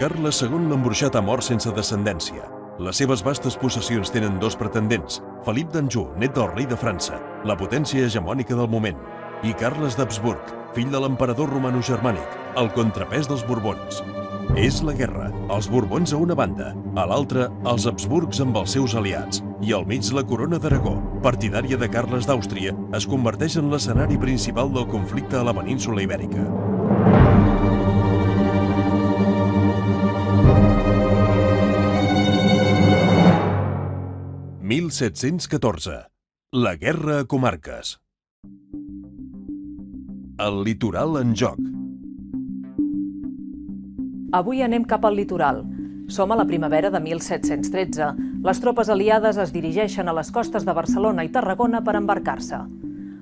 Carles II l'embruixat ha mort sense descendència. Les seves vastes possessions tenen dos pretendents, Felip d'Anjou, net del rei de França, la potència hegemònica del moment, i Carles d'Habsburg, fill de l'emperador romano-germànic, el contrapès dels Borbons. És la guerra, els Borbons a una banda, a l'altra els Habsburgs amb els seus aliats, i al mig la corona d'Aragó, partidària de Carles d'Àustria, es converteix en l'escenari principal del conflicte a la península Ibèrica. «1714. La guerra a comarques». El litoral en joc. Avui anem cap al litoral. Som a la primavera de 1713. Les tropes aliades es dirigeixen a les costes de Barcelona i Tarragona per embarcar-se.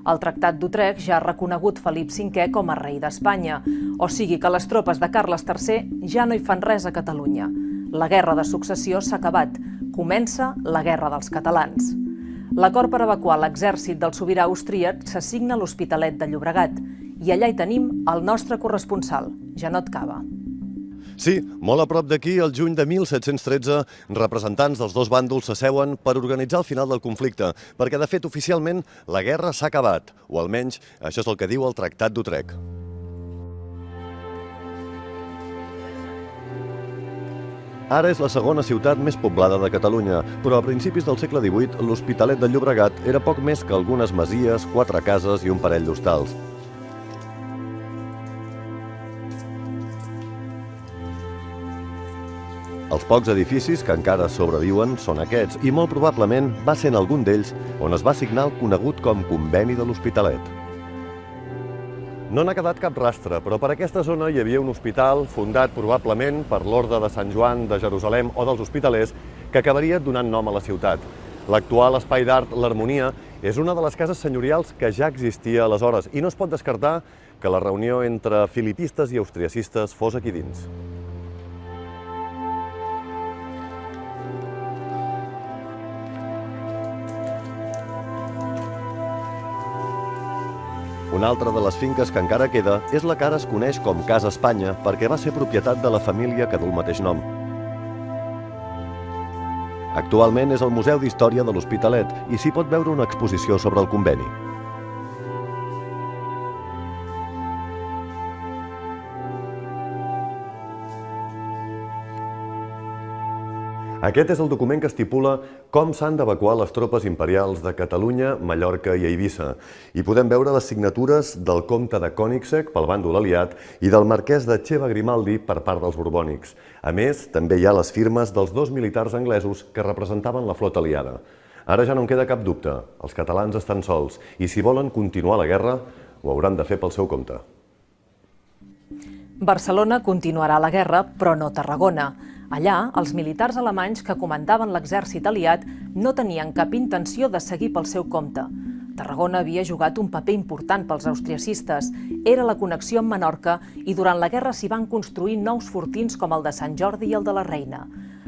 El Tractat d'Utrecht ja ha reconegut Felip V com a rei d'Espanya, o sigui que les tropes de Carles III ja no hi fan res a Catalunya. La guerra de successió s'ha acabat. Comença la guerra dels catalans. L'acord per evacuar l'exèrcit del sobirà austríac s'assigna a l'Hospitalet de Llobregat i allà hi tenim el nostre corresponsal, Janot Cava. Sí, molt a prop d'aquí, el juny de 1713, representants dels dos bàndols s'asseuen per organitzar el final del conflicte, perquè de fet oficialment la guerra s'ha acabat, o almenys això és el que diu el Tractat d'Utrecht. Ara és la segona ciutat més poblada de Catalunya, però a principis del segle XVIII l'Hospitalet de Llobregat era poc més que algunes masies, 4 cases i un parell d'hostals. Els pocs edificis que encara sobreviuen són aquests i molt probablement va ser en algun d'ells on es va signar el conegut com Conveni de l'Hospitalet. No n'ha quedat cap rastre, però per aquesta zona hi havia un hospital fundat probablement per l'Orde de Sant Joan de Jerusalem o dels Hospitalers que acabaria donant nom a la ciutat. L'actual espai d'art l'Harmonia és una de les cases senyorials que ja existia aleshores i no es pot descartar que la reunió entre filipistes i austriacistes fos aquí dins. Una altra de les finques que encara queda és la que ara es coneix com Casa Espanya perquè va ser propietat de la família que du el mateix nom. Actualment és el Museu d'Història de l'Hospitalet i s'hi pot veure una exposició sobre el conveni. Aquest és el document que estipula com s'han d'evacuar les tropes imperials de Catalunya, Mallorca i Eivissa. Hi podem veure les signatures del comte de Koenigsegg pel bàndol aliat i del marquès de Ceva Grimaldi per part dels borbònics. A més, també hi ha les firmes dels dos militars anglesos que representaven la flota aliada. Ara ja no en queda cap dubte, els catalans estan sols i si volen continuar la guerra ho hauran de fer pel seu compte. Barcelona continuarà la guerra, però no Tarragona. Allà, els militars alemanys que comandaven l'exèrcit aliat no tenien cap intenció de seguir pel seu compte. Tarragona havia jugat un paper important pels austriacistes, era la connexió amb Menorca i durant la guerra s'hi van construir nous fortins com el de Sant Jordi i el de la Reina.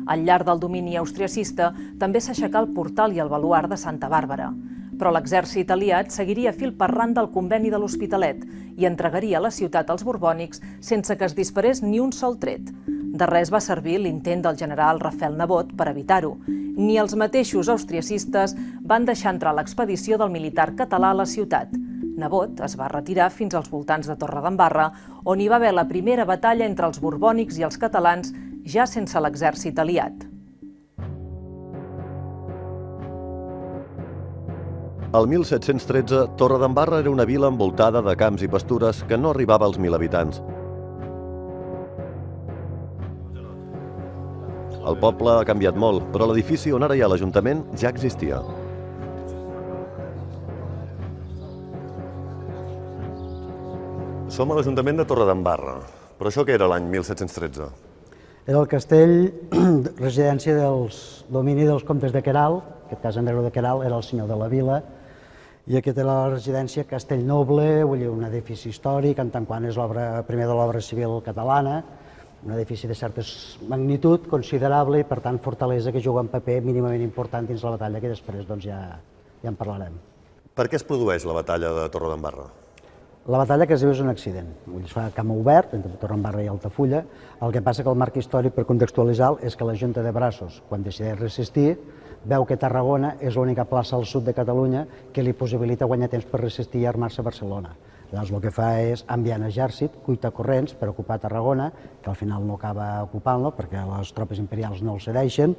Al llarg del domini austriacista també s'aixecà el portal i el baluard de Santa Bàrbara. Però l'exèrcit aliat seguiria fil per ran del conveni de l'Hospitalet i entregaria la ciutat als borbònics sense que es disparés ni un sol tret. De res va servir l'intent del general Rafael Nebot per evitar-ho. Ni els mateixos austriacistes van deixar entrar l'expedició del militar català a la ciutat. Nebot es va retirar fins als voltants de Torredembarra, on hi va haver la primera batalla entre els borbònics i els catalans, ja sense l'exèrcit aliat. El 1713, Torredembarra era una vila envoltada de camps i pastures que no arribava als 1.000 habitants. El poble ha canviat molt, però l'edifici on ara hi ha l'Ajuntament ja existia. Som a l'Ajuntament de Torredembarra, però això què era l'any 1713? Era el castell, residència del domini dels comtes de Queralt, en aquest cas Andreu de Queralt era el senyor de la vila, i aquesta era la residència Castellnoble, vull dir, un edifici històric, en tant quant és primer de l'obra civil catalana, un edifici de certa magnitud considerable i, per tant, fortalesa que juga un paper mínimament important dins la batalla, que després ja en parlarem. Per què es produeix la batalla de Torredembarra? La batalla que es diu és un accident. Es fa camp obert entre Torredembarra i Altafulla. El que passa que el marc històric, per contextualitzar, és que la Junta de Brassos, quan decideix resistir, veu que Tarragona és l'única plaça al sud de Catalunya que li possibilita guanyar temps per resistir i armar-se a Barcelona. Llavors el que fa és enviar un exèrcit, cuita corrents, per ocupar Tarragona, que al final no acaba ocupant-lo perquè les tropes imperials no el cedeixen,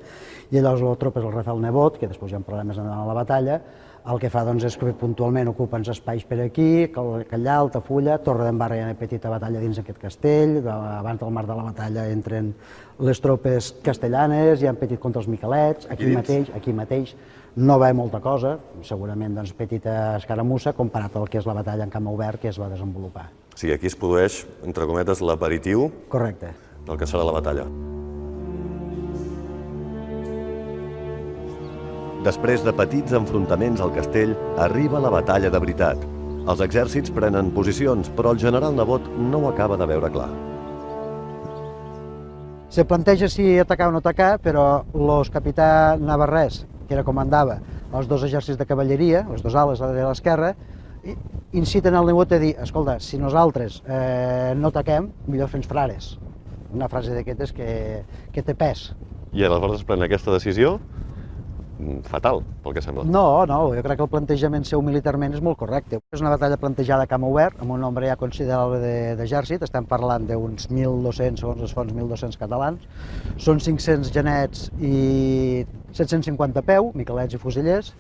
i llavors les tropes el Rafael Nebot, que després hi ha problemes en la batalla, el que fa és que puntualment ocupen espais per aquí, Callà, Altafulla, Torredembarra, hi ha una petita batalla dins aquest castell, abans del marc de la batalla entren les tropes castellanes, hi ha un petit contra els miquelets, aquí mateix no va molta cosa, segurament petita escaramussa comparat al que és la batalla en camp obert que es va desenvolupar. Sí, aquí es produeix, entre cometes, l'aperitiu del que serà la batalla. Després de petits enfrontaments al castell, arriba la batalla de veritat. Els exèrcits prenen posicions, però el general Nebot no ho acaba de veure clar. Se planteja si atacar o no atacar, però el capità Navarrès, que era comandava els dos exèrcits de cavalleria, les dues ales, la dreta i l'esquerra, inciten al Nebot a dir, escolta, si nosaltres no ataquem, millor fer-nos frares. Una frase d'aquestes que té pes. I aleshores es pren aquesta decisió fatal, pel que sembla. No, jo crec que el plantejament seu militarment és molt correcte. És una batalla plantejada a camp obert, amb un nombre ja considerable d'exèrcit, estem parlant d'uns 1.200, segons les fonts, 1.200 catalans, són 500 genets i 750 a peu, miquelets i fusellers,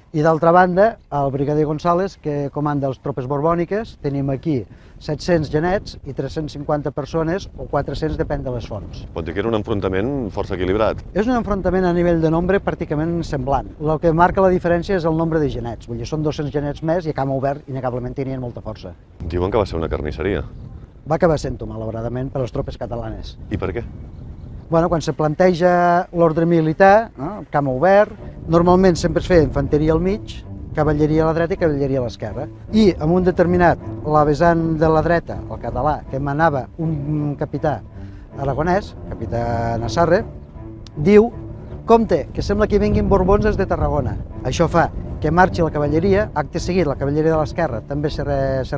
i d'altra banda, el brigadier González, que comanda les tropes borbòniques, tenim aquí 700 genets i 350 persones, o 400, depèn de les fonts. Pot dir que era un enfrontament força equilibrat. És un enfrontament a nivell de nombre pràcticament semblant. El que marca la diferència és el nombre de genets. Vull dir, són 200 genets més i a camp obert, innegablement, tenien molta força. Diuen que va ser una carnisseria. Va acabar sent-ho, malauradament, per les tropes catalanes. I per què? Quan se planteja l'ordre militar, camp obert, normalment sempre es feia infanteria al mig, cavalleria a la dreta i cavalleria a l'esquerra. I en un determinat, la vessant de la dreta, el català, que manava un capità aragonès, capità Nassarre, diu, compte, que sembla que vinguin borbons des de Tarragona. Això fa que marxi la cavalleria, acte seguit la cavalleria de l'esquerra també se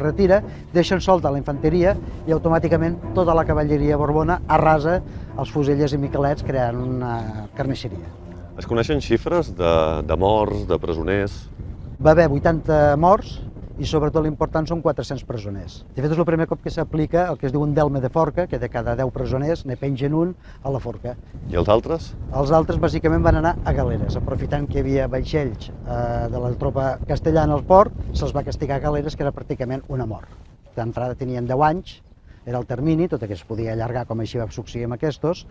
retira, deixen solta la infanteria i automàticament tota la cavalleria borbona arrasa els fusellers i miquelets creant una carnisseria. Es coneixen xifres de morts, de presoners? Va haver 80 morts i sobretot l'important són 400 presoners. De fet, és el primer cop que s'aplica el que es diu un delme de forca, que de cada 10 presoners ne pengen un a la forca. I els altres? Els altres bàsicament van anar a galeres, aprofitant que hi havia vaixells de la tropa castellana al port, se'ls va castigar a galeres, que era pràcticament una mort. D'entrada tenien 10 anys, era el termini, tot i que es podia allargar com així va succeir amb aquests,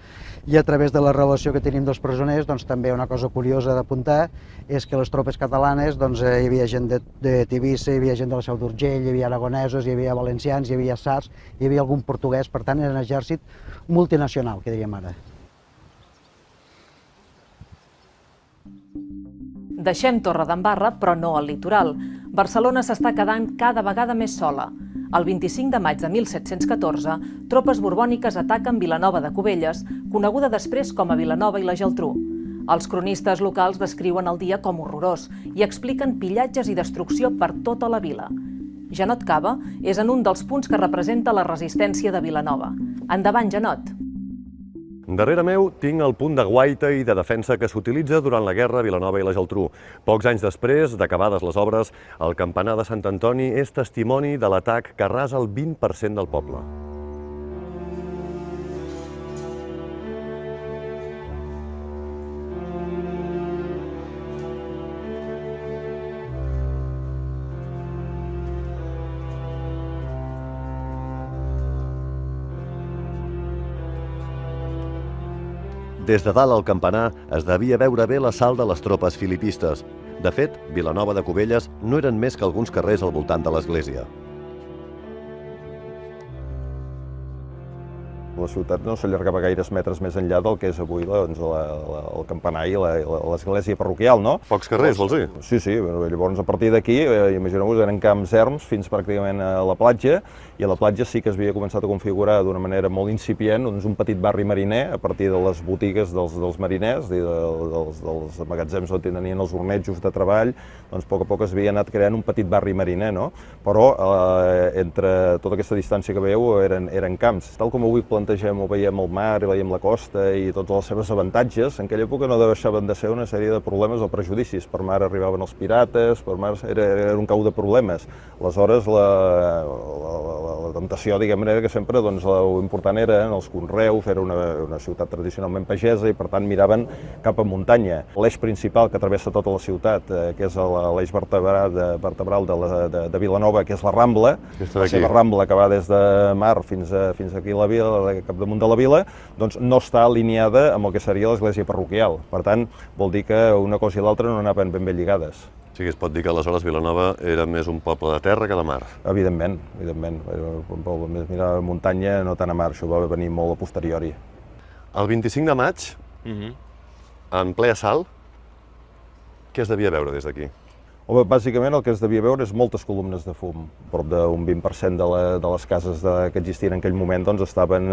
i a través de la relació que tenim dels presoners, també una cosa curiosa d'apuntar és que les tropes catalanes hi havia gent de Tivissa, hi havia gent de la Seu d'Urgell, hi havia aragonesos, hi havia valencians, hi havia sards, hi havia algun portuguès, per tant era un exèrcit multinacional, que diríem ara. Deixem Torredembarra, però no al litoral. Barcelona s'està quedant cada vegada més sola. El 25 de maig de 1714, tropes borbòniques ataquen Vilanova de Cubelles, coneguda després com a Vilanova i la Geltrú. Els cronistes locals descriuen el dia com horrorós i expliquen pillatges i destrucció per tota la vila. Janot Cava és en un dels punts que representa la resistència de Vilanova. Endavant, Janot! Darrere meu tinc el punt de guaita i de defensa que s'utilitza durant la guerra a Vilanova i la Geltrú. Pocs anys després, d'acabades les obres, el campanar de Sant Antoni és testimoni de l'atac que arrasa el 20% del poble. Des de dalt al campanar es devia veure bé l'assalt de les tropes filipistes. De fet, Vilanova de Cubelles no eren més que alguns carrers al voltant de l'església. La ciutat no s'allargava gaires metres més enllà del que és avui el campanar i l'església parroquial, no? Pocs carrers, vols dir? Sí, sí. Llavors, a partir d'aquí, imagineu-vos, eren camps erms fins pràcticament a la platja, i a la platja sí que es havia començat a configurar d'una manera molt incipient un petit barri mariner a partir de les botigues dels mariners, dels magatzems on tenien els ornejos de treball, doncs a poc es havia anat creant un petit barri mariner, no? Però entre tota aquesta distància que veieu eren camps. Tal com avui plantegem o veiem el mar i veiem la costa i tots els seus avantatges, en aquella època no deixaven de ser una sèrie de problemes o prejudicis. Per mar arribaven els pirates, per mar era un cau de problemes. Aleshores, la temptació, diguem-ne, era que sempre l'important era els conreus, era una ciutat tradicionalment pagesa i per tant miraven cap a muntanya. L'eix principal que travessa tota la ciutat, que és l'eix vertebral de Vilanova, que és la Rambla, la seva Rambla que va des de Mar fins aquí a la vila, capdamunt de la vila, doncs no està alineada amb el que seria l'església parroquial. Per tant, vol dir que una cosa i l'altra no anaven ben lligades. O sigui, es pot dir que aleshores Vilanova era més un poble de terra que de mar. Evidentment. Era un poble més mirada a muntanya, no tant a mar, això va venir molt a posteriori. El 25 de maig, en ple assalt, què es devia veure des d'aquí? Bàsicament el que es devia veure és moltes columnes de fum. Prop d'un 20% de les cases que existien en aquell moment estaven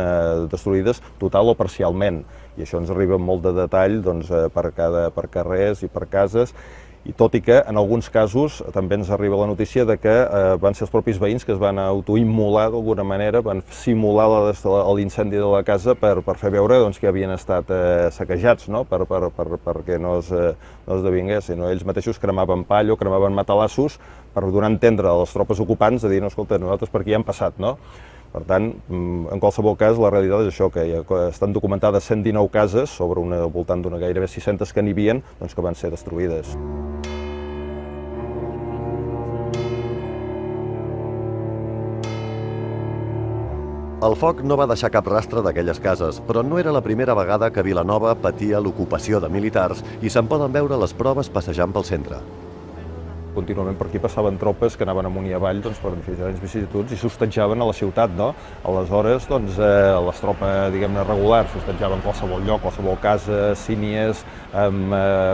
destruïdes total o parcialment. I això ens arriba amb molt de detall per carrers i per cases. I tot i que, en alguns casos, també ens arriba la notícia de que van ser els propis veïns que es van autoimmolar d'alguna manera, van simular l'incendi de la casa per fer veure que havien estat saquejats, no? Perquè no es devinguessin. Ells mateixos cremaven palla o cremaven matalassos per donar a entendre a les tropes ocupants de dir, no, escolta, nosaltres per aquí ja hem passat, no? Per tant, en qualsevol cas, la realitat és això, que estan documentades 119 cases, sobre al voltant d'una gairebé 600 que n'hi havia, que van ser destruïdes. El foc no va deixar cap rastre d'aquelles cases, però no era la primera vegada que Vilanova patia l'ocupació de militars i se'n poden veure les proves passejant pel centre. Contínuament per aquí passaven tropes que anaven amunt i avall per diferents vicissituds i s'hostatjaven a la ciutat, no? Aleshores, les tropes, diguem-ne, regulars s'hostatjaven qualsevol lloc, qualsevol casa, sínies,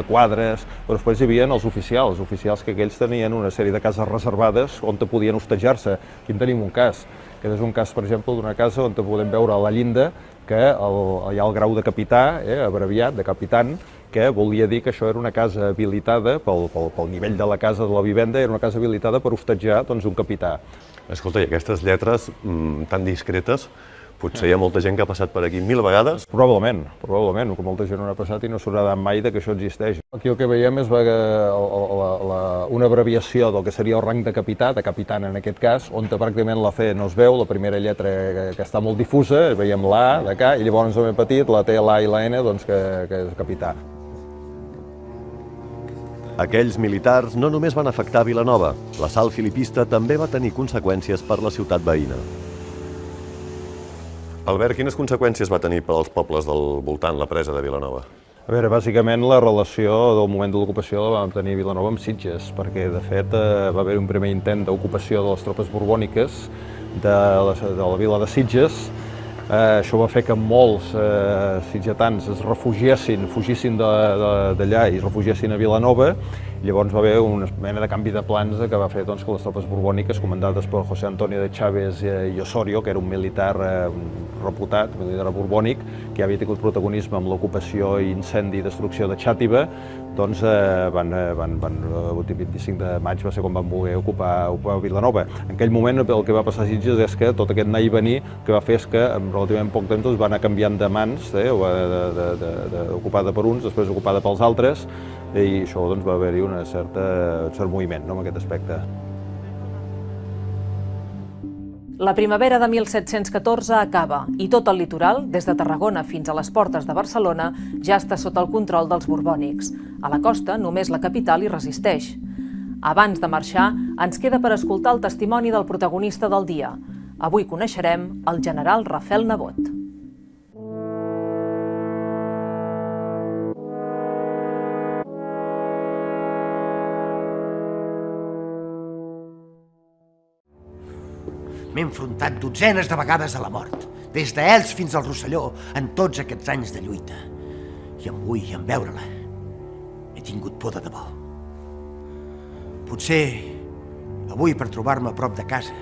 quadres, però després hi havia els oficials que aquells tenien una sèrie de cases reservades on podien hostatjar-se. Aquí en tenim un cas. Aquest és un cas, per exemple, d'una casa on podem veure a la llinda que hi ha el grau de capità, abreviat, de capitan, que volia dir que això era una casa habilitada, pel nivell de la casa, de la vivenda, era una casa habilitada per hostatjar un capità. Escolta, i aquestes lletres tan discretes, potser hi ha molta gent que ha passat per aquí 1000 vegades? Probablement, que molta gent no ha passat i no s'haurà dat mai que això existeix. Aquí el que veiem és una abreviació del que seria el rang de capità, de capitan en aquest cas, on pràcticament la C no es veu, la primera lletra que està molt difusa, veiem la A de K, i llavors en petit la T, la A i la N, que és capità. Aquells militars no només van afectar Vilanova, l'assalt filipista també va tenir conseqüències per la ciutat veïna. Albert, quines conseqüències va tenir per als pobles del voltant la presa de Vilanova? A veure, bàsicament la relació del moment de l'ocupació la va tenir Vilanova amb Sitges, perquè de fet va haver un primer intent d'ocupació de les tropes borbòniques de la vila de Sitges. Això va fer que molts sitgetans es fugissin d'allà i es refugiessin a Vilanova. Llavors va haver una mena de canvi de plans que va fer que les tropes borbòniques, comandades per José Antonio de Chávez i Osorio, que era un militar reputat, un militar borbònic, que havia tingut protagonisme amb l'ocupació, incendi i destrucció de Xàtiva, el 25 de maig va ser quan van voler ocupar Vilanova. En aquell moment el que va passar a Sitges és que tot aquest anar i venir el que va fer és que en relativament poc temps va anar canviant de mans, ocupada per uns, després ocupada pels altres, i això va haver-hi un cert moviment en aquest aspecte. La primavera de 1714 acaba i tot el litoral, des de Tarragona fins a les portes de Barcelona, ja està sota el control dels borbònics. A la costa només la capital hi resisteix. Abans de marxar, ens queda per escoltar el testimoni del protagonista del dia. Avui coneixerem el general Rafel Nebot. M'he enfrontat dotzenes de vegades a la mort. des d'Elx fins al Rosselló, en tots aquests anys de lluita. I avui, en veure-la, he tingut por de debò. Potser avui, per trobar-me a prop de casa,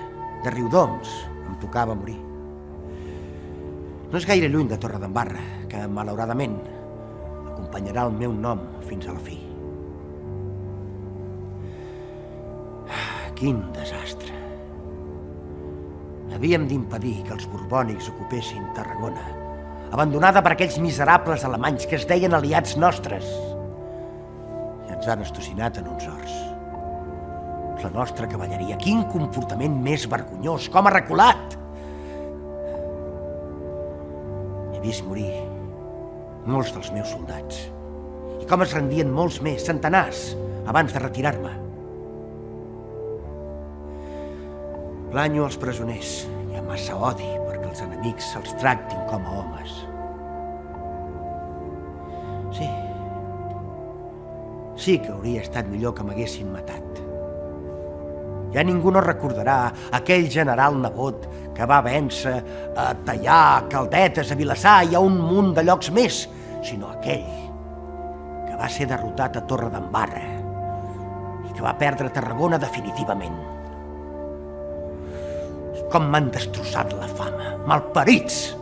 de Riudoms, em tocava morir. No és gaire lluny de Torredembarra, que, malauradament, acompanyarà el meu nom fins a la fi. Quin desastre. Havíem d'impedir que els borbònics ocupessin Tarragona, abandonada per aquells miserables alemanys que es deien aliats nostres. I ens han estocinat en uns horts. La nostra cavalleria, quin comportament més vergonyós, com ha reculat! He vist morir molts dels meus soldats, i com es rendien molts més, centenars, abans de retirar-me. Planyo els presoners. Hi ha massa odi perquè els enemics se'ls tractin com a homes. Sí que hauria estat millor que m'haguessin matat. Ja ningú no recordarà aquell general nebot que va vèncer a Teià, a Caldetes, a Vilassar i a un munt de llocs més, sinó aquell que va ser derrotat a Torredembarra i que va perdre Tarragona definitivament. Com m'han destrossat la fama, malparits!